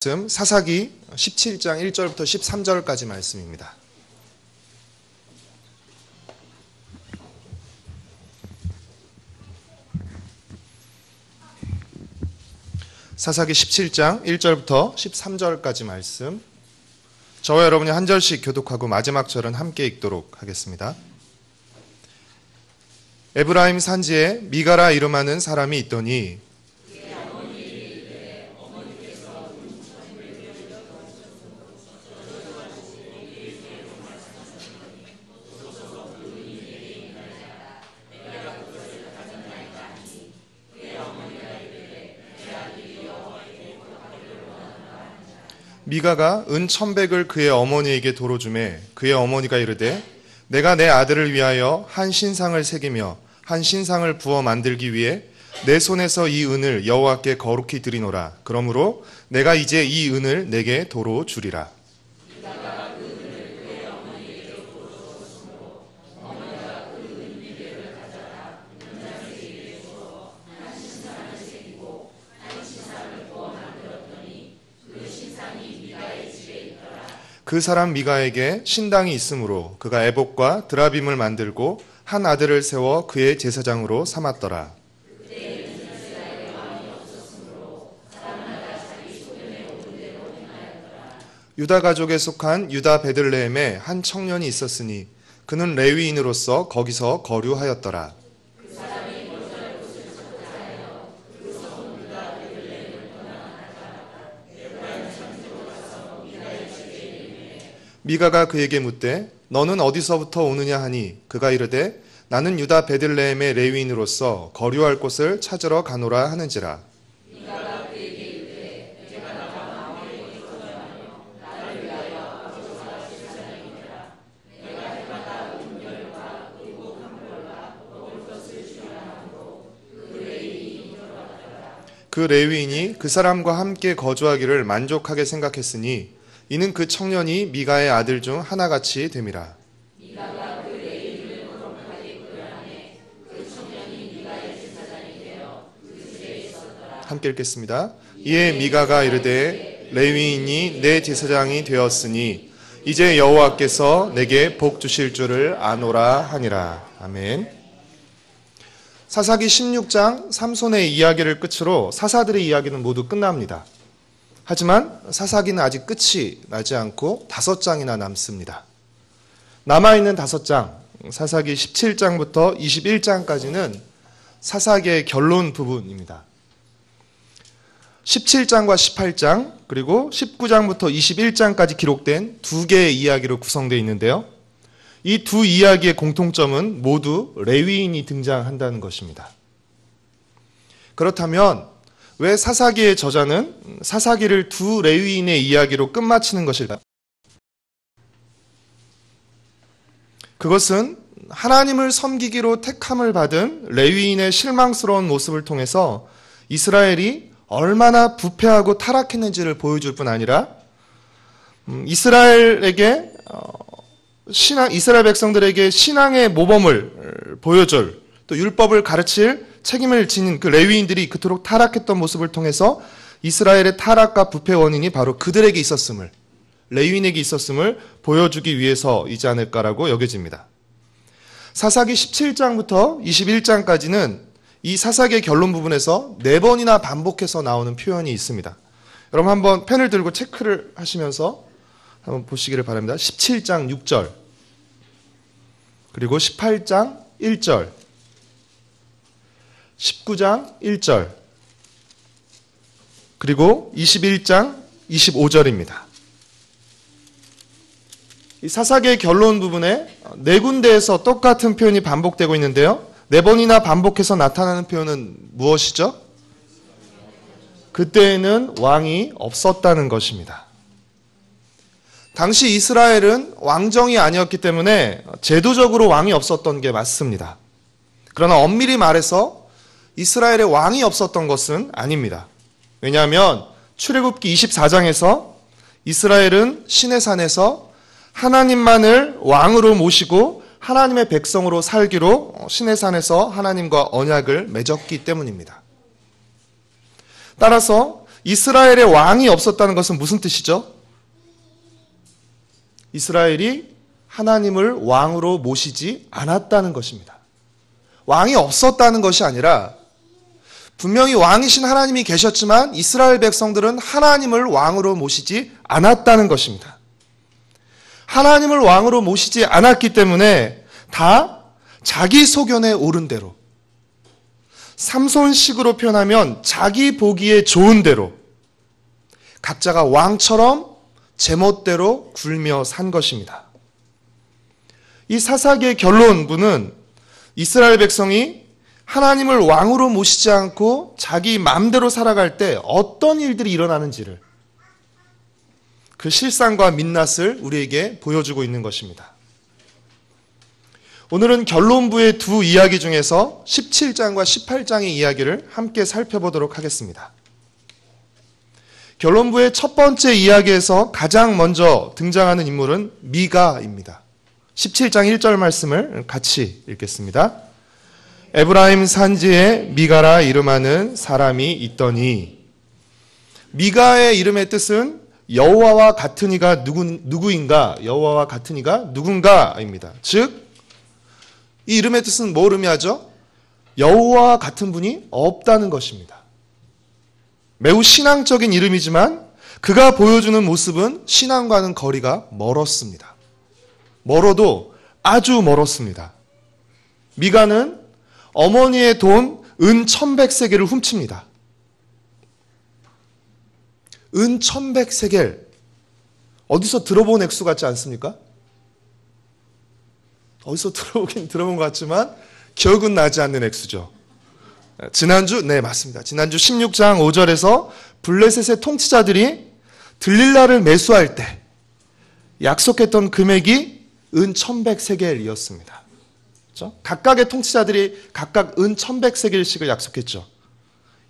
말씀 사사기 17장 1절부터 13절까지 말씀입니다. 사사기 17장 1절부터 13절까지 말씀, 저와 여러분이 한 절씩 교독하고 마지막 절은 함께 읽도록 하겠습니다. 에브라임 산지에 미가라 이름하는 사람이 있더니 미가가 은 1,100을 그의 어머니에게 도로 주매 그의 어머니가 이르되 내가 내 아들을 위하여 한 신상을 새기며 한 신상을 부어 만들기 위해 내 손에서 이 은을 여호와께 거룩히 드리노라. 그러므로 내가 이제 이 은을 내게 도로 주리라. 그 사람 미가에게 신당이 있으므로 그가 에봇과 드라빔을 만들고 한 아들을 세워 그의 제사장으로 삼았더라. 유다 가족에 속한 유다 베들레헴에 한 청년이 있었으니 그는 레위인으로서 거기서 거류하였더라. 미가가 그에게 묻되 너는 어디서부터 오느냐 하니 그가 이르되 나는 유다 베들레헴의 레위인으로서 거류할 곳을 찾으러 가노라 하는지라. 미가가 그에게 이르되 내가 나와 왕의 거처하며 나를 위하여 아버지와 제사장이니라. 내가 해마다 은별과 의복 한 벌과 먹을 것을 주리라 하므로 그 레위인이 들어갔더라. 그 레위인이 그 사람과 함께 거주하기를 만족하게 생각했으니 이는 그 청년이 미가의 아들 중 하나같이 됨이라. 미가가 그 레위인을 거룩하게 구별하매 그 청년이 미가의 제사장이 되어 그 집에 있었더라. 함께 읽겠습니다. 이에 미가가 이르되 레위인이 내 제사장이 되었으니 이제 여호와께서 내게 복 주실 줄을 아노라 하니라. 아멘. 사사기 16장 삼손의 이야기를 끝으로 사사들의 이야기는 모두 끝납니다. 하지만 사사기는 아직 끝이 나지 않고 5장이나 남습니다. 남아있는 5장, 사사기 17장부터 21장까지는 사사기의 결론 부분입니다. 17장과 18장, 그리고 19장부터 21장까지 기록된 2개의 이야기로 구성되어 있는데요. 이 두 이야기의 공통점은 모두 레위인이 등장한다는 것입니다. 그렇다면 왜 사사기의 저자는 사사기를 두 레위인의 이야기로 끝마치는 것일까요? 그것은 하나님을 섬기기로 택함을 받은 레위인의 실망스러운 모습을 통해서 이스라엘이 얼마나 부패하고 타락했는지를 보여줄 뿐 아니라 이스라엘 백성들에게 신앙의 모범을 보여줄, 또 율법을 가르칠 책임을 지닌 그 레위인들이 그토록 타락했던 모습을 통해서 이스라엘의 타락과 부패 원인이 바로 그들에게 있었음을, 레위인에게 있었음을 보여주기 위해서이지 않을까라고 여겨집니다. 사사기 17장부터 21장까지는 이 사사기의 결론 부분에서 4번이나 반복해서 나오는 표현이 있습니다. 여러분 한번 펜을 들고 체크를 하시면서 한번 보시기를 바랍니다. 17장 6절, 그리고 18장 1절, 19장 1절, 그리고 21장 25절입니다. 이 사사기의 결론 부분에 4군데에서 똑같은 표현이 반복되고 있는데요. 4번이나 반복해서 나타나는 표현은 무엇이죠? 그때에는 왕이 없었다는 것입니다. 당시 이스라엘은 왕정이 아니었기 때문에 제도적으로 왕이 없었던 게 맞습니다. 그러나 엄밀히 말해서 이스라엘에 왕이 없었던 것은 아닙니다. 왜냐하면 출애굽기 24장에서 이스라엘은 시내산에서 하나님만을 왕으로 모시고 하나님의 백성으로 살기로 시내산에서 하나님과 언약을 맺었기 때문입니다. 따라서 이스라엘에 왕이 없었다는 것은 무슨 뜻이죠? 이스라엘이 하나님을 왕으로 모시지 않았다는 것입니다. 왕이 없었다는 것이 아니라 분명히 왕이신 하나님이 계셨지만 이스라엘 백성들은 하나님을 왕으로 모시지 않았다는 것입니다. 하나님을 왕으로 모시지 않았기 때문에 다 자기 소견에 옳은 대로, 삼손식으로 표현하면 자기 보기에 좋은 대로 각자가 왕처럼 제멋대로 굴며 산 것입니다. 이 사사기의 결론부는 이스라엘 백성이 하나님을 왕으로 모시지 않고 자기 마음대로 살아갈 때 어떤 일들이 일어나는지를, 그 실상과 민낯을 우리에게 보여주고 있는 것입니다. 오늘은 결론부의 두 이야기 중에서 17장과 18장의 이야기를 함께 살펴보도록 하겠습니다. 결론부의 첫 번째 이야기에서 가장 먼저 등장하는 인물은 미가입니다. 17장 1절 말씀을 같이 읽겠습니다. 에브라임 산지에 미가라 이름하는 사람이 있더니, 미가의 이름의 뜻은 여호와와 같은 이가 누구인가, 여호와와 같은 이가 누군가입니다. 즉, 이 이름의 뜻은 뭘 의미하죠? 여호와와 같은 분이 없다는 것입니다. 매우 신앙적인 이름이지만 그가 보여주는 모습은 신앙과는 거리가 멀었습니다. 멀어도 아주 멀었습니다. 미가는 어머니의 돈 은 1100세겔을 훔칩니다. 은 1100세겔, 어디서 들어본 액수 같지 않습니까? 어디서 들어본 것 같지만 기억은 나지 않는 액수죠. 지난주, 네 맞습니다. 지난주 16장 5절에서 블레셋의 통치자들이 들릴라를 매수할 때 약속했던 금액이 은 1100세겔이었습니다. 그렇죠? 각각의 통치자들이 각각 은 1100세겔씩을 약속했죠.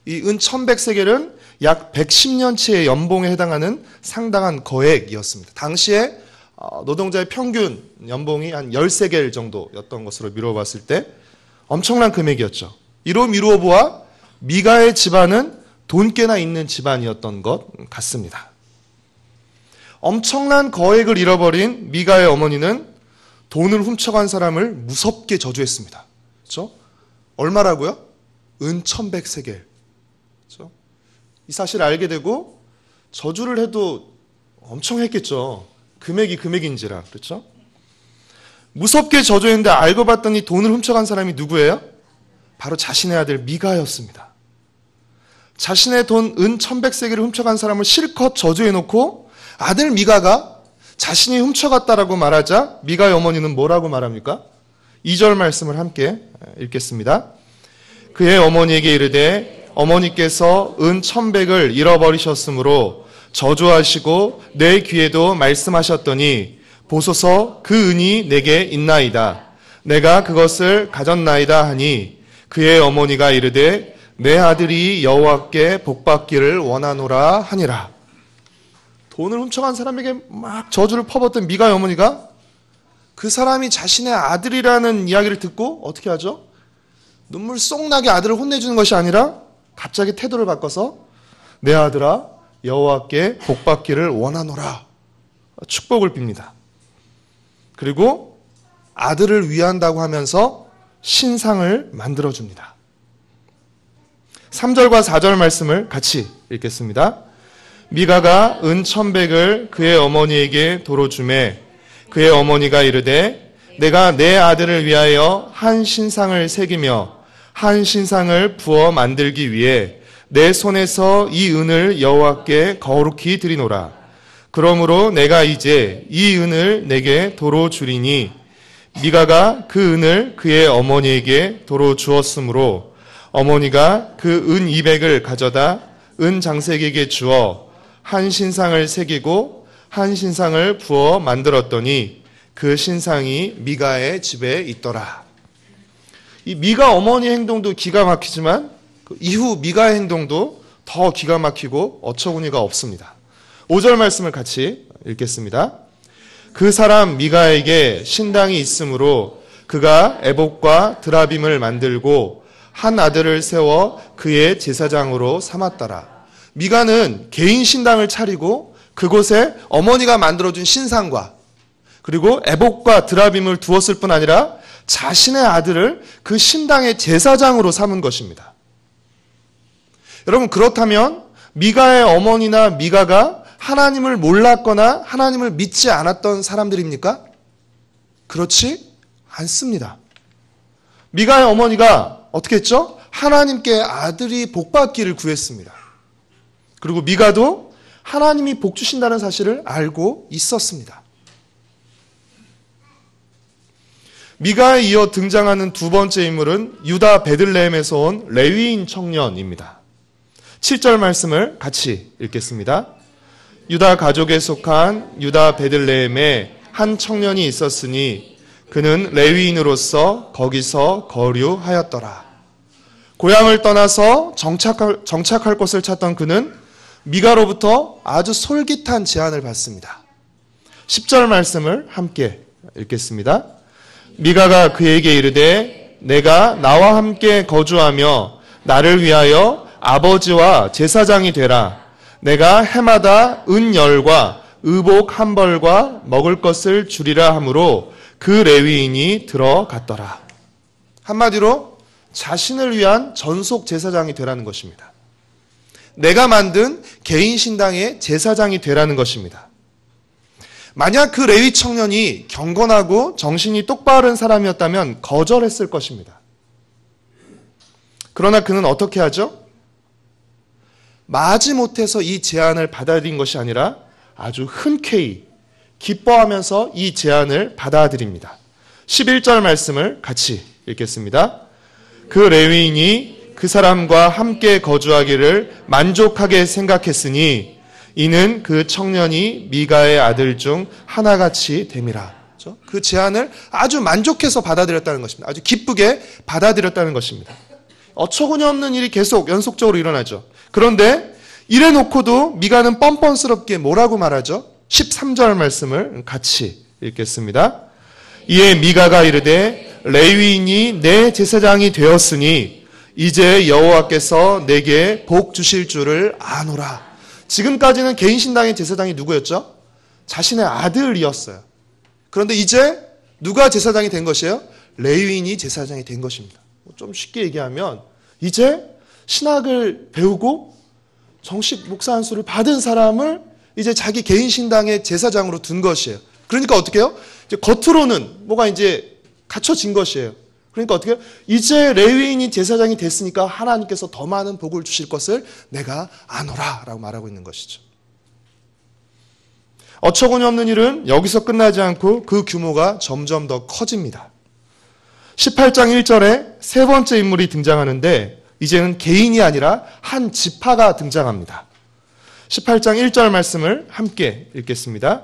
이 은 1100세겔은 약 110년치의 연봉에 해당하는 상당한 거액이었습니다. 당시에 노동자의 평균 연봉이 한 10세겔 정도였던 것으로 미뤄봤을 때 엄청난 금액이었죠. 이로 미루어 보아 미가의 집안은 돈께나 있는 집안이었던 것 같습니다. 엄청난 거액을 잃어버린 미가의 어머니는 돈을 훔쳐간 사람을 무섭게 저주했습니다. 그렇죠? 얼마라고요? 은 1100세겔. 그렇죠? 이 사실을 알게 되고 저주를 해도 엄청 했겠죠. 금액이 금액인지라. 그렇죠? 무섭게 저주했는데 알고 봤더니 돈을 훔쳐간 사람이 누구예요? 바로 자신의 아들 미가였습니다. 자신의 돈 은 1100세겔을 훔쳐간 사람을 실컷 저주해놓고 아들 미가가 자신이 훔쳐갔다라고 말하자 미가의 어머니는 뭐라고 말합니까? 2절 말씀을 함께 읽겠습니다. 그의 어머니에게 이르되 어머니께서 은 1100을 잃어버리셨으므로 저주하시고 내 귀에도 말씀하셨더니 보소서 그 은이 내게 있나이다. 내가 그것을 가졌나이다 하니 그의 어머니가 이르되 내 아들이 여호와께 복받기를 원하노라 하니라. 돈을 훔쳐간 사람에게 막 저주를 퍼붓던 미가의 어머니가 그 사람이 자신의 아들이라는 이야기를 듣고 어떻게 하죠? 눈물 쏙 나게 아들을 혼내주는 것이 아니라 갑자기 태도를 바꿔서 내 아들아 여호와께 복받기를 원하노라 축복을 빕니다. 그리고 아들을 위한다고 하면서 신상을 만들어줍니다. 3절과 4절 말씀을 같이 읽겠습니다. 미가가 은 1100을 그의 어머니에게 도로 주매 그의 어머니가 이르되 내가 내 아들을 위하여 한 신상을 새기며 한 신상을 부어 만들기 위해 내 손에서 이 은을 여호와께 거룩히 드리노라. 그러므로 내가 이제 이 은을 내게 도로 주리니 미가가 그 은을 그의 어머니에게 도로 주었으므로 어머니가 그 은 200을 가져다 은 장색에게 주어 한 신상을 새기고 한 신상을 부어 만들었더니 그 신상이 미가의 집에 있더라. 이 미가 어머니의 행동도 기가 막히지만 그 이후 미가의 행동도 더 기가 막히고 어처구니가 없습니다. 5절 말씀을 같이 읽겠습니다. 그 사람 미가에게 신당이 있으므로 그가 에봇과 드라빔을 만들고 한 아들을 세워 그의 제사장으로 삼았더라. 미가는 개인 신당을 차리고 그곳에 어머니가 만들어준 신상과 그리고 에봇과 드라빔을 두었을 뿐 아니라 자신의 아들을 그 신당의 제사장으로 삼은 것입니다. 여러분, 그렇다면 미가의 어머니나 미가가 하나님을 몰랐거나 하나님을 믿지 않았던 사람들입니까? 그렇지 않습니다. 미가의 어머니가 어떻게 했죠? 하나님께 아들이 복받기를 구했습니다. 그리고 미가도 하나님이 복 주신다는 사실을 알고 있었습니다. 미가에 이어 등장하는 두 번째 인물은 유다 베들레헴에서 온 레위인 청년입니다. 7절 말씀을 같이 읽겠습니다. 유다 가족에 속한 유다 베들레헴에 한 청년이 있었으니 그는 레위인으로서 거기서 거류하였더라. 고향을 떠나서 정착할 곳을 찾던 그는 미가로부터 아주 솔깃한 제안을 받습니다. 10절 말씀을 함께 읽겠습니다. 미가가 그에게 이르되 내가 나와 함께 거주하며 나를 위하여 아버지와 제사장이 되라. 내가 해마다 은열과 의복 한 벌과 먹을 것을 주리라 하므로 그 레위인이 들어갔더라. 한마디로 자신을 위한 전속 제사장이 되라는 것입니다. 내가 만든 개인 신당의 제사장이 되라는 것입니다. 만약 그 레위 청년이 경건하고 정신이 똑바른 사람이었다면 거절했을 것입니다. 그러나 그는 어떻게 하죠? 마지못해서 이 제안을 받아들인 것이 아니라 아주 흔쾌히 기뻐하면서 이 제안을 받아들입니다. 11절 말씀을 같이 읽겠습니다. 그 레위인이 그 사람과 함께 거주하기를 만족하게 생각했으니 이는 그 청년이 미가의 아들 중 하나같이 됨이라. 그 제안을 아주 만족해서 받아들였다는 것입니다. 아주 기쁘게 받아들였다는 것입니다. 어처구니 없는 일이 계속 연속적으로 일어나죠. 그런데 이래놓고도 미가는 뻔뻔스럽게 뭐라고 말하죠? 13절 말씀을 같이 읽겠습니다. 이에 미가가 이르되 레위인이 내 제사장이 되었으니 이제 여호와께서 내게 복 주실 줄을 아노라. 지금까지는 개인 신당의 제사장이 누구였죠? 자신의 아들이었어요. 그런데 이제 누가 제사장이 된 것이에요? 레위인이 제사장이 된 것입니다. 좀 쉽게 얘기하면 이제 신학을 배우고 정식 목사 안수를 받은 사람을 이제 자기 개인 신당의 제사장으로 둔 것이에요. 그러니까 어떻게 해요? 이제 겉으로는 뭐가 이제 갖춰진 것이에요. 그러니까 어떻게 해요? 이제 레위인이 제사장이 됐으니까 하나님께서 더 많은 복을 주실 것을 내가 아노라 라고 말하고 있는 것이죠. 어처구니 없는 일은 여기서 끝나지 않고 그 규모가 점점 더 커집니다. 18장 1절에 세 번째 인물이 등장하는데 이제는 개인이 아니라 한 지파가 등장합니다. 18장 1절 말씀을 함께 읽겠습니다.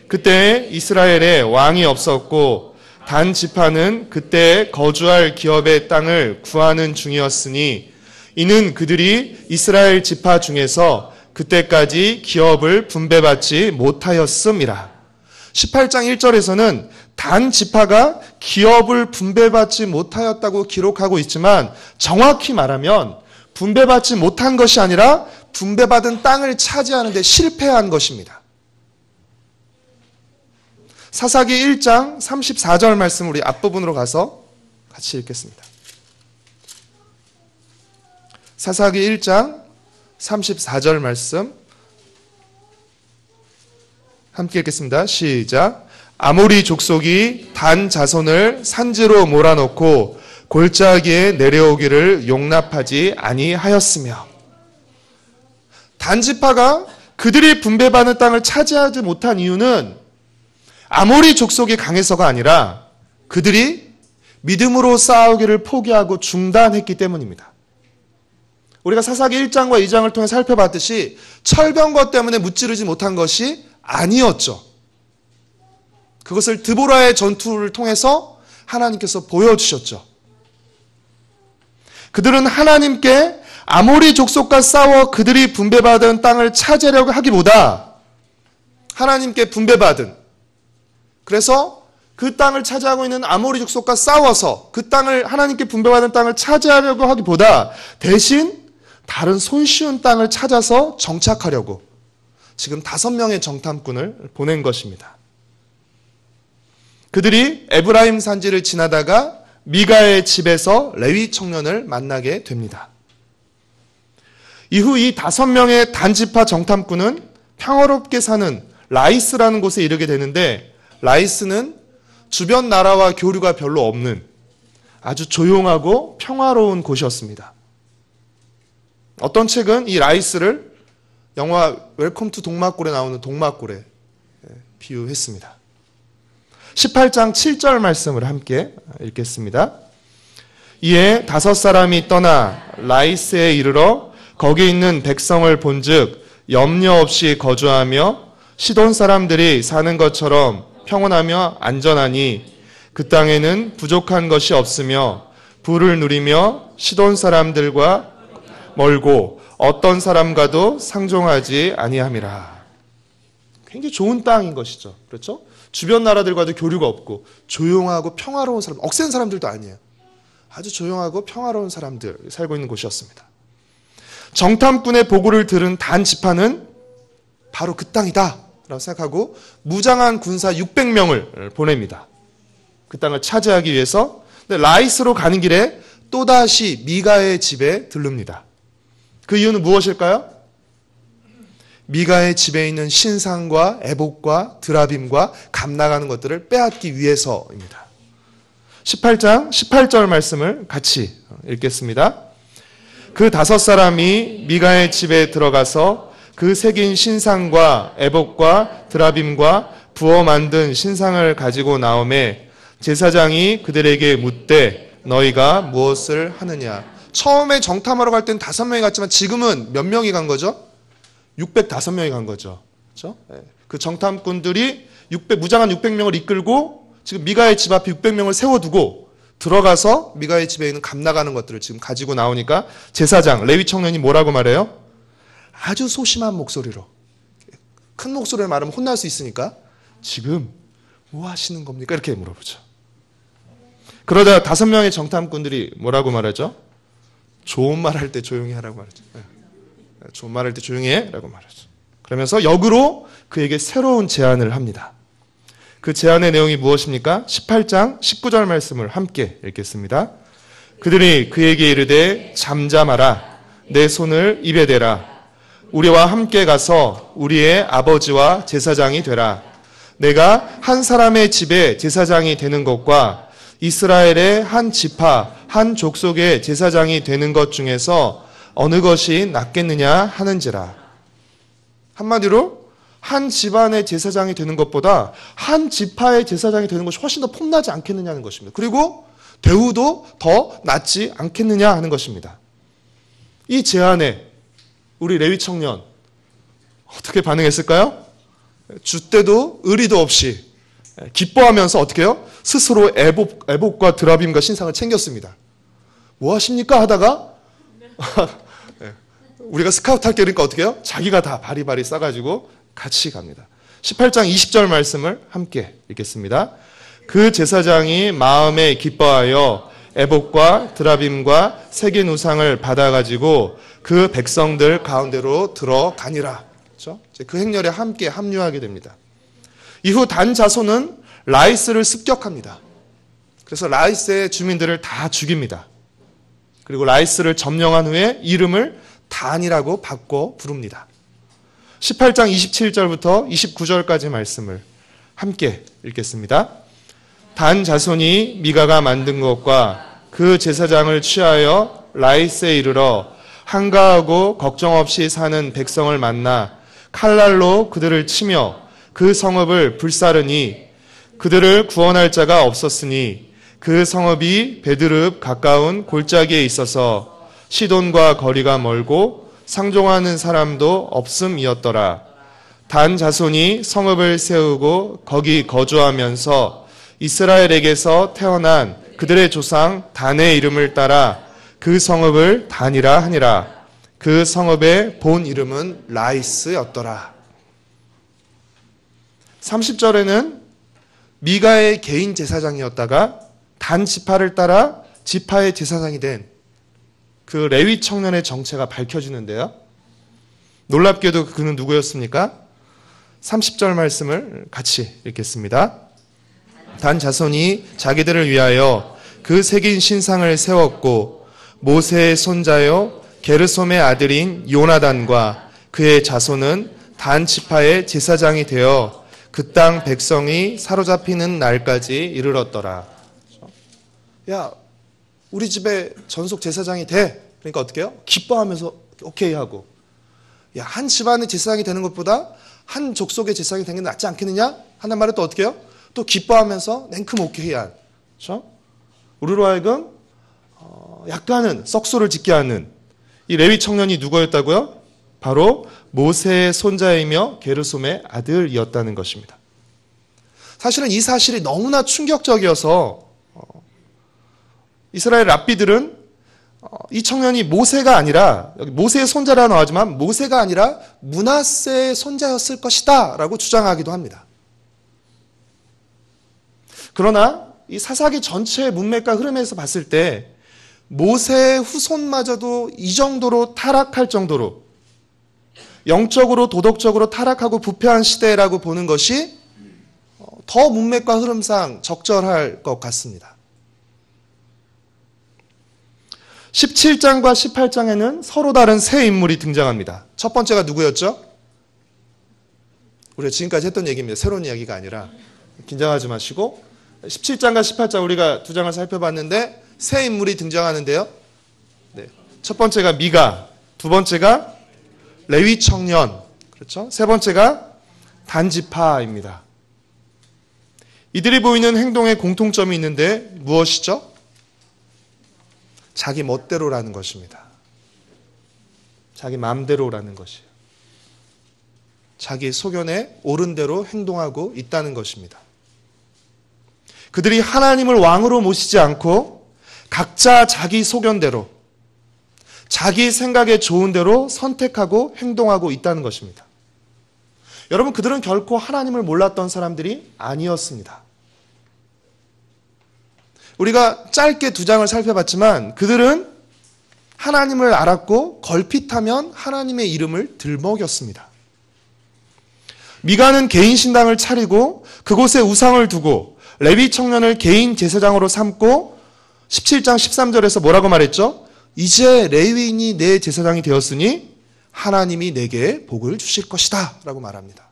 그때 이스라엘에 왕이 없었고 단 지파는 그때 거주할 기업의 땅을 구하는 중이었으니 이는 그들이 이스라엘 지파 중에서 그때까지 기업을 분배받지 못하였음이라. 18장 1절에서는 단 지파가 기업을 분배받지 못하였다고 기록하고 있지만 정확히 말하면 분배받지 못한 것이 아니라 분배받은 땅을 차지하는 데 실패한 것입니다. 사사기 1장 34절 말씀 우리 앞부분으로 가서 같이 읽겠습니다. 사사기 1장 34절 말씀 함께 읽겠습니다. 시작. 아모리 족속이 단 자손을 산지로 몰아넣고 골짜기에 내려오기를 용납하지 아니하였으며 단 지파가 그들이 분배받는 땅을 차지하지 못한 이유는 아모리 족속이 강해서가 아니라 그들이 믿음으로 싸우기를 포기하고 중단했기 때문입니다. 우리가 사사기 1장과 2장을 통해 살펴봤듯이 철병거 때문에 무찌르지 못한 것이 아니었죠. 그것을 드보라의 전투를 통해서 하나님께서 보여주셨죠. 그들은 하나님께 아모리 족속과 싸워 그들이 분배받은 땅을 차지하려고 하기보다 하나님께 분배받은, 그래서 그 땅을 차지하고 있는 아모리 족속과 싸워서 그 땅을, 하나님께 분배받은 땅을 차지하려고 하기보다 대신 다른 손쉬운 땅을 찾아서 정착하려고 지금 5명의 정탐꾼을 보낸 것입니다. 그들이 에브라임 산지를 지나다가 미가의 집에서 레위 청년을 만나게 됩니다. 이후 이 5명의 단지파 정탐꾼은 평화롭게 사는 라이스라는 곳에 이르게 되는데, 라이스는 주변 나라와 교류가 별로 없는 아주 조용하고 평화로운 곳이었습니다. 어떤 책은 이 라이스를 영화 웰컴 투 동막골에 나오는 동막골에 비유했습니다. 18장 7절 말씀을 함께 읽겠습니다. 이에 5사람이 떠나 라이스에 이르러 거기 있는 백성을 본즉 염려 없이 거주하며 시돈 사람들이 사는 것처럼 평온하며 안전하니 그 땅에는 부족한 것이 없으며 부를 누리며 시돈 사람들과 멀고 어떤 사람과도 상종하지 아니함이라. 굉장히 좋은 땅인 것이죠. 그렇죠? 주변 나라들과도 교류가 없고 조용하고 평화로운 사람, 억센 사람들도 아니에요. 아주 조용하고 평화로운 사람들 살고 있는 곳이었습니다. 정탐꾼의 보고를 들은 단 지파는 바로 그 땅이다 라고 생각하고 무장한 군사 600명을 보냅니다. 그 땅을 차지하기 위해서. 근데 라이스로 가는 길에 또다시 미가의 집에 들릅니다. 그 이유는 무엇일까요? 미가의 집에 있는 신상과 에봇과 드라빔과 감나가는 것들을 빼앗기 위해서입니다. 18장 18절 말씀을 같이 읽겠습니다. 그 5사람이 미가의 집에 들어가서 그 새긴 신상과 에봇과 드라빔과 부어 만든 신상을 가지고 나오매 제사장이 그들에게 묻되 너희가 무엇을 하느냐. 처음에 정탐하러 갈 때는 5명이 갔지만 지금은 몇 명이 간 거죠? 605명이 간 거죠. 그렇죠? 그 정탐꾼들이 무장한 600명을 이끌고 지금 미가의 집 앞에 600명을 세워두고 들어가서 미가의 집에 있는 감나가는 것들을 지금 가지고 나오니까 제사장, 레위 청년이 뭐라고 말해요? 아주 소심한 목소리로. 큰 목소리를 말하면 혼날 수 있으니까 지금 뭐 하시는 겁니까? 이렇게 물어보죠. 그러다 5명의 정탐꾼들이 뭐라고 말하죠? 좋은 말 할 때 조용히 하라고 말하죠. 좋은 말 할 때 조용히 해 라고 말하죠. 그러면서 역으로 그에게 새로운 제안을 합니다. 그 제안의 내용이 무엇입니까? 18장 19절 말씀을 함께 읽겠습니다. 그들이 그에게 이르되 잠잠하라. 내 손을 입에 대라. 우리와 함께 가서 우리의 아버지와 제사장이 되라. 내가 한 사람의 집에 제사장이 되는 것과 이스라엘의 한 지파, 한 족속의 제사장이 되는 것 중에서 어느 것이 낫겠느냐 하는지라. 한마디로 한 집안의 제사장이 되는 것보다 한 지파의 제사장이 되는 것이 훨씬 더 폼나지 않겠느냐는 것입니다. 그리고 대우도 더 낫지 않겠느냐 하는 것입니다. 이 제안에 우리 레위 청년 어떻게 반응했을까요? 줏대도 의리도 없이 기뻐하면서 어떻게 해요? 스스로 에봇과 드라빔과 신상을 챙겼습니다. 뭐 하십니까? 하다가 우리가 스카우트 할 때 그러니까 어떻게 해요? 자기가 다 바리바리 싸가지고 같이 갑니다. 18장 20절 말씀을 함께 읽겠습니다. 그 제사장이 마음에 기뻐하여 에봇과 드라빔과 새긴 우상을 받아가지고 그 백성들 가운데로 들어가니라. 그렇죠? 그 행렬에 함께 합류하게 됩니다. 이후 단 자손은 라이스를 습격합니다. 그래서 라이스의 주민들을 다 죽입니다. 그리고 라이스를 점령한 후에 이름을 단이라고 바꿔 부릅니다. 18장 27절부터 29절까지 말씀을 함께 읽겠습니다. 단 자손이 미가가 만든 것과 그 제사장을 취하여 라이스에 이르러 한가하고 걱정 없이 사는 백성을 만나 칼날로 그들을 치며 그 성읍을 불사르니 그들을 구원할 자가 없었으니 그 성읍이 베드릅 가까운 골짜기에 있어서 시돈과 거리가 멀고 상종하는 사람도 없음이었더라. 단 자손이 성읍을 세우고 거기 거주하면서 이스라엘에게서 태어난 그들의 조상 단의 이름을 따라 그 성읍을 단이라 하니라. 그 성읍의 본 이름은 라이스였더라. 30절에는 미가의 개인 제사장이었다가 단 지파를 따라 지파의 제사장이 된 그 레위 청년의 정체가 밝혀지는데요. 놀랍게도 그는 누구였습니까? 30절 말씀을 같이 읽겠습니다. 단 자손이 자기들을 위하여 그 새긴 신상을 세웠고 모세의 손자요 게르솜의 아들인 요나단과 그의 자손은 단 지파의 제사장이 되어 그 땅 백성이 사로잡히는 날까지 이르렀더라. 야, 우리 집에 전속 제사장이 돼. 그러니까 어떻게 해요? 기뻐하면서 오케이 하고. 야, 한 집안의 제사장이 되는 것보다 한 족속의 제사장이 되는 게 낫지 않겠느냐? 하는 말을 또 어떻게 해요? 또 기뻐하면서 냉큼 오케이 한. 그렇죠? 우리로 하여금 약간은 썩소를 짓게 하는 이 레위 청년이 누구였다고요? 바로 모세의 손자이며 게르솜의 아들이었다는 것입니다. 사실은 이 사실이 너무나 충격적이어서 이스라엘 랍비들은 이 청년이 모세가 아니라, 여기 모세의 손자라 나오지만 모세가 아니라 므낫세의 손자였을 것이다 라고 주장하기도 합니다. 그러나 이 사사기 전체의 문맥과 흐름에서 봤을 때 모세의 후손마저도 이 정도로 타락할 정도로 영적으로 도덕적으로 타락하고 부패한 시대라고 보는 것이 더 문맥과 흐름상 적절할 것 같습니다. 17장과 18장에는 서로 다른 새 인물이 등장합니다. 첫 번째가 누구였죠? 우리가 지금까지 했던 얘기입니다. 새로운 이야기가 아니라. 긴장하지 마시고 17장과 18장 우리가 두 장을 살펴봤는데 새 인물이 등장하는데요. 네. 첫 번째가 미가, 두 번째가 레위 청년, 그렇죠? 세 번째가 단지파입니다. 이들이 보이는 행동에 공통점이 있는데 무엇이죠? 자기 멋대로라는 것입니다. 자기 마음대로라는 것이에요. 자기 소견에 옳은 대로 행동하고 있다는 것입니다. 그들이 하나님을 왕으로 모시지 않고 각자 자기 소견대로 자기 생각에 좋은 대로 선택하고 행동하고 있다는 것입니다. 여러분, 그들은 결코 하나님을 몰랐던 사람들이 아니었습니다. 우리가 짧게 두 장을 살펴봤지만 그들은 하나님을 알았고 걸핏하면 하나님의 이름을 들먹였습니다. 미가는 개인 신당을 차리고 그곳에 우상을 두고 레위 청년을 개인 제사장으로 삼고 17장 13절에서 뭐라고 말했죠? 이제 레위인이 내 제사장이 되었으니 하나님이 내게 복을 주실 것이다 라고 말합니다.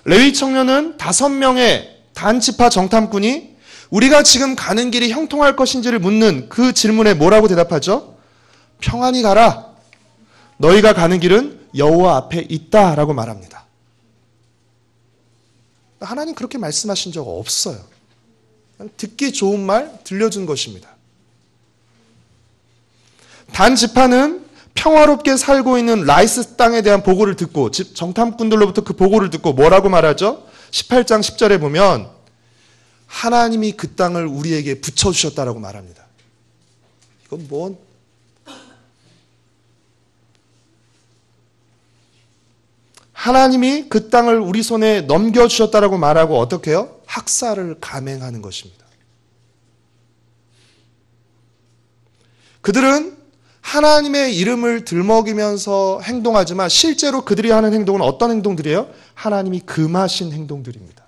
레위 청년은 5명의 단지파 정탐꾼이 우리가 지금 가는 길이 형통할 것인지를 묻는 그 질문에 뭐라고 대답하죠? 평안히 가라. 너희가 가는 길은 여호와 앞에 있다 라고 말합니다. 하나님 그렇게 말씀하신 적 없어요. 듣기 좋은 말 들려준 것입니다. 단지파는 평화롭게 살고 있는 라이스 땅에 대한 보고를 듣고 정탐꾼들로부터 그 보고를 듣고 뭐라고 말하죠? 18장 10절에 보면 하나님이 그 땅을 우리에게 붙여주셨다라고 말합니다. 이건 뭔 하나님이 그 땅을 우리 손에 넘겨주셨다라고 말하고 어떻게 해요? 학살을 감행하는 것입니다. 그들은 하나님의 이름을 들먹이면서 행동하지만 실제로 그들이 하는 행동은 어떤 행동들이에요? 하나님이 금하신 행동들입니다.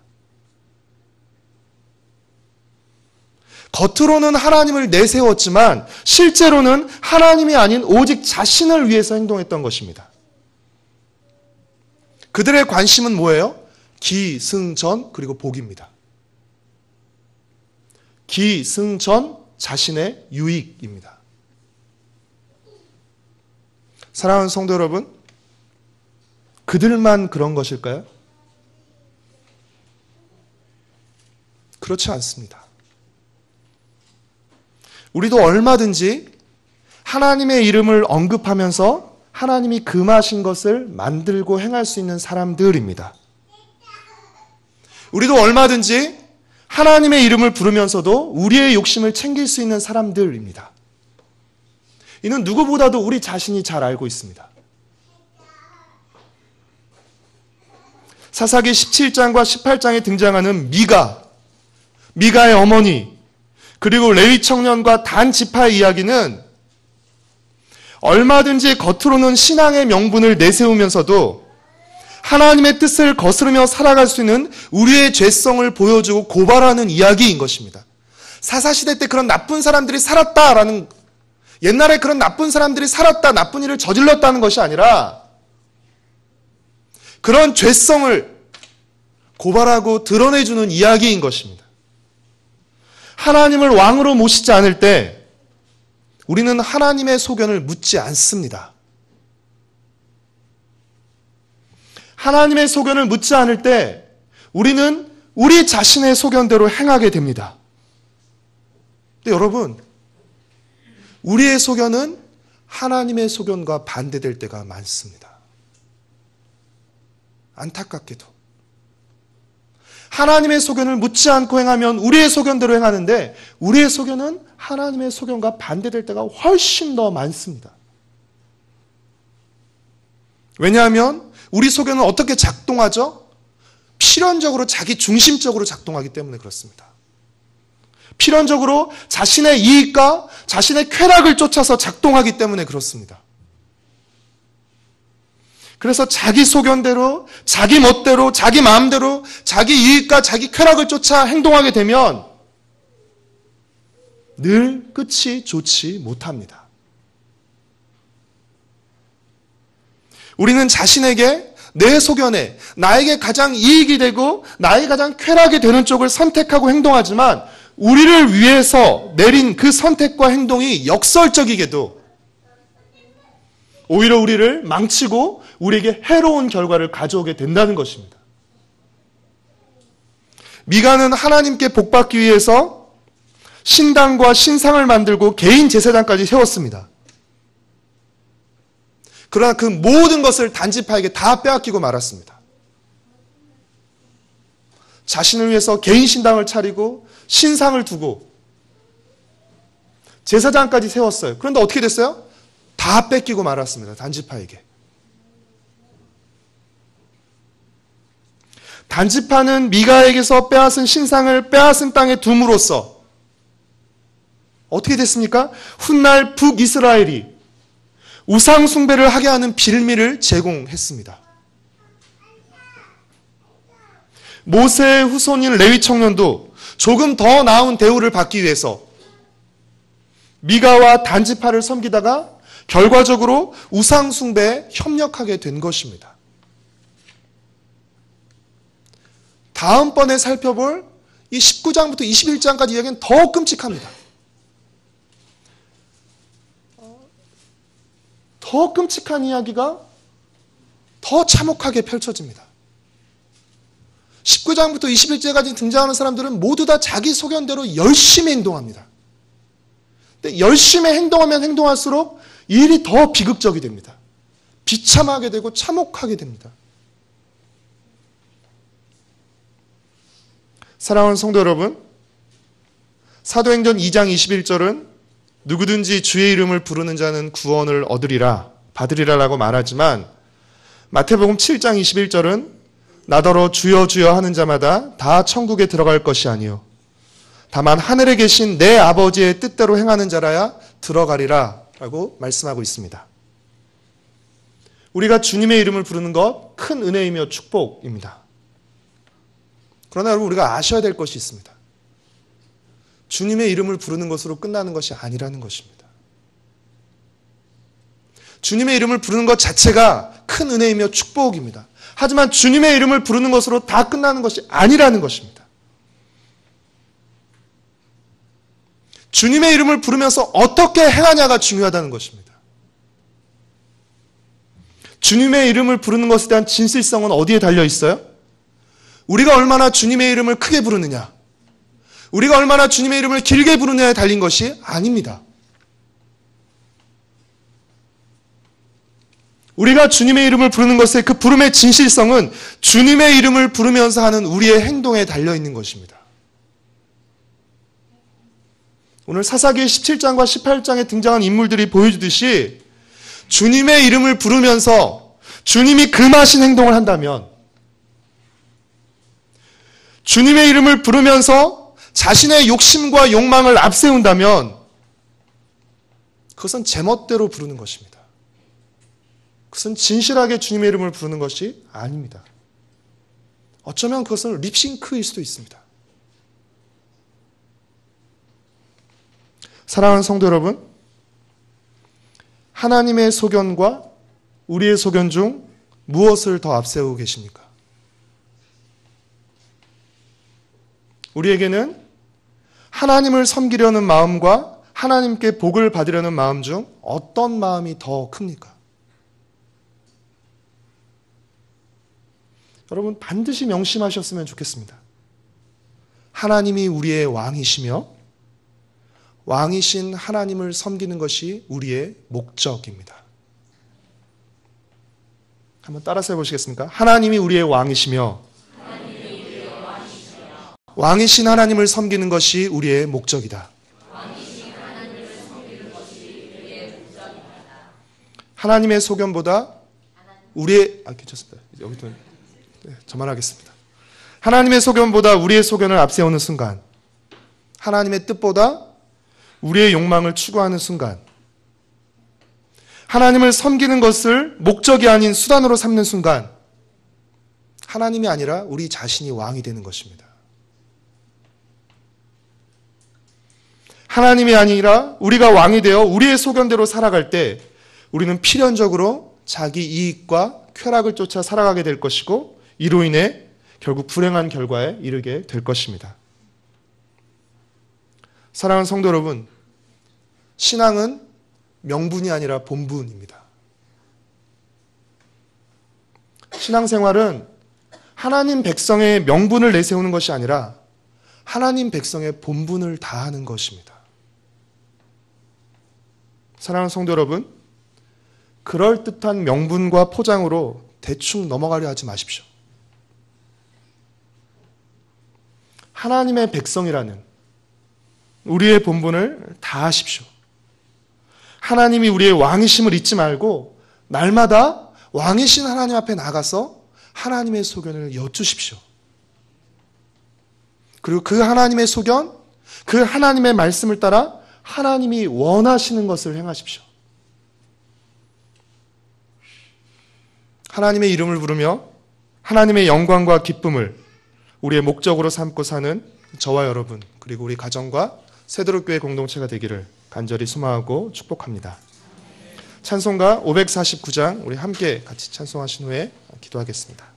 겉으로는 하나님을 내세웠지만 실제로는 하나님이 아닌 오직 자신을 위해서 행동했던 것입니다. 그들의 관심은 뭐예요? 기승전 그리고 복입니다. 기승전 자신의 유익입니다. 사랑하는 성도 여러분, 그들만 그런 것일까요? 그렇지 않습니다. 우리도 얼마든지 하나님의 이름을 언급하면서 하나님이 금하신 것을 만들고 행할 수 있는 사람들입니다. 우리도 얼마든지 하나님의 이름을 부르면서도 우리의 욕심을 챙길 수 있는 사람들입니다. 이는 누구보다도 우리 자신이 잘 알고 있습니다. 사사기 17장과 18장에 등장하는 미가의 어머니, 그리고 레위 청년과 단 지파의 이야기는 얼마든지 겉으로는 신앙의 명분을 내세우면서도 하나님의 뜻을 거스르며 살아갈 수 있는 우리의 죄성을 보여주고 고발하는 이야기인 것입니다. 사사시대 때 그런 나쁜 사람들이 살았다라는, 옛날에 그런 나쁜 사람들이 살았다, 나쁜 일을 저질렀다는 것이 아니라 그런 죄성을 고발하고 드러내주는 이야기인 것입니다. 하나님을 왕으로 모시지 않을 때 우리는 하나님의 소견을 묻지 않습니다. 하나님의 소견을 묻지 않을 때 우리는 우리 자신의 소견대로 행하게 됩니다. 근데 여러분, 우리의 소견은 하나님의 소견과 반대될 때가 많습니다. 안타깝게도. 하나님의 소견을 묻지 않고 행하면 우리의 소견대로 행하는데 우리의 소견은 하나님의 소견과 반대될 때가 훨씬 더 많습니다. 왜냐하면 우리 소견은 어떻게 작동하죠? 필연적으로 자기 중심적으로 작동하기 때문에 그렇습니다. 필연적으로 자신의 이익과 자신의 쾌락을 쫓아서 작동하기 때문에 그렇습니다. 그래서 자기 소견대로, 자기 멋대로, 자기 마음대로, 자기 이익과 자기 쾌락을 쫓아 행동하게 되면 늘 끝이 좋지 못합니다. 우리는 자신에게, 내 소견에, 나에게 가장 이익이 되고 나에게 가장 쾌락이 되는 쪽을 선택하고 행동하지만 우리를 위해서 내린 그 선택과 행동이 역설적이게도 오히려 우리를 망치고 우리에게 해로운 결과를 가져오게 된다는 것입니다. 미가는 하나님께 복받기 위해서 신당과 신상을 만들고 개인 제사장까지 세웠습니다. 그러나 그 모든 것을 단지파에게 다 빼앗기고 말았습니다. 자신을 위해서 개인 신당을 차리고 신상을 두고 제사장까지 세웠어요. 그런데 어떻게 됐어요? 다 뺏기고 말았습니다. 단지파에게. 단지파는 미가에게서 빼앗은 신상을 빼앗은 땅에 둠으로써 어떻게 됐습니까? 훗날 북이스라엘이 우상 숭배를 하게 하는 빌미를 제공했습니다. 모세의 후손인 레위 청년도 조금 더 나은 대우를 받기 위해서 미가와 단지파를 섬기다가 결과적으로 우상 숭배에 협력하게 된 것입니다. 다음번에 살펴볼 이 19장부터 21장까지 이야기는 더 끔찍합니다. 더 끔찍한 이야기가 더 참혹하게 펼쳐집니다. 19장부터 21장까지 등장하는 사람들은 모두 다 자기 소견대로 열심히 행동합니다. 근데 열심히 행동하면 행동할수록 일이 더 비극적이 됩니다. 비참하게 되고 참혹하게 됩니다. 사랑하는 성도 여러분, 사도행전 2장 21절은 누구든지 주의 이름을 부르는 자는 구원을 얻으리라, 받으리라라고 말하지만 마태복음 7장 21절은 나더러 주여 주여 하는 자마다 다 천국에 들어갈 것이 아니요 다만 하늘에 계신 내 아버지의 뜻대로 행하는 자라야 들어가리라 라고 말씀하고 있습니다. 우리가 주님의 이름을 부르는 것 큰 은혜이며 축복입니다. 그러나 여러분, 우리가 아셔야 될 것이 있습니다. 주님의 이름을 부르는 것으로 끝나는 것이 아니라는 것입니다. 주님의 이름을 부르는 것 자체가 큰 은혜이며 축복입니다. 하지만 주님의 이름을 부르는 것으로 다 끝나는 것이 아니라는 것입니다. 주님의 이름을 부르면서 어떻게 행하냐가 중요하다는 것입니다. 주님의 이름을 부르는 것에 대한 진실성은 어디에 달려 있어요? 우리가 얼마나 주님의 이름을 크게 부르느냐, 우리가 얼마나 주님의 이름을 길게 부르느냐에 달린 것이 아닙니다. 우리가 주님의 이름을 부르는 것의 그 부름의 진실성은 주님의 이름을 부르면서 하는 우리의 행동에 달려있는 것입니다. 오늘 사사기 17장과 18장에 등장한 인물들이 보여주듯이 주님의 이름을 부르면서 주님이 금하신 행동을 한다면, 주님의 이름을 부르면서 자신의 욕심과 욕망을 앞세운다면 그것은 제멋대로 부르는 것입니다. 그것은 진실하게 주님의 이름을 부르는 것이 아닙니다. 어쩌면 그것은 립싱크일 수도 있습니다. 사랑하는 성도 여러분, 하나님의 소견과 우리의 소견 중 무엇을 더 앞세우고 계십니까? 우리에게는 하나님을 섬기려는 마음과 하나님께 복을 받으려는 마음 중 어떤 마음이 더 큽니까? 여러분 반드시 명심하셨으면 좋겠습니다. 하나님이 우리의 왕이시며 왕이신 하나님을 섬기는 것이 우리의 목적입니다. 한번 따라서 해보시겠습니까? 하나님이 우리의 왕이시며 왕이신 하나님을 섬기는 것이 우리의 목적이다. 하나님의 소견보다 우리의 괜찮습니다. 여기도 저만 하겠습니다. 하나님의 소견보다 우리의 소견을 앞세우는 순간, 하나님의 뜻보다 우리의 욕망을 추구하는 순간, 하나님을 섬기는 것을 목적이 아닌 수단으로 삼는 순간, 하나님이 아니라 우리 자신이 왕이 되는 것입니다. 하나님이 아니라 우리가 왕이 되어 우리의 소견대로 살아갈 때 우리는 필연적으로 자기 이익과 쾌락을 쫓아 살아가게 될 것이고 이로 인해 결국 불행한 결과에 이르게 될 것입니다. 사랑하는 성도 여러분, 신앙은 명분이 아니라 본분입니다. 신앙생활은 하나님 백성의 명분을 내세우는 것이 아니라 하나님 백성의 본분을 다하는 것입니다. 사랑하는 성도 여러분, 그럴듯한 명분과 포장으로 대충 넘어가려 하지 마십시오. 하나님의 백성이라는 우리의 본분을 다하십시오. 하나님이 우리의 왕이심을 잊지 말고 날마다 왕이신 하나님 앞에 나가서 하나님의 소견을 여쭈십시오. 그리고 그 하나님의 소견, 그 하나님의 말씀을 따라 하나님이 원하시는 것을 행하십시오. 하나님의 이름을 부르며 하나님의 영광과 기쁨을 우리의 목적으로 삼고 사는 저와 여러분, 그리고 우리 가정과 새도록교회 공동체가 되기를 간절히 소망하고 축복합니다. 찬송가 549장 우리 함께 같이 찬송하신 후에 기도하겠습니다.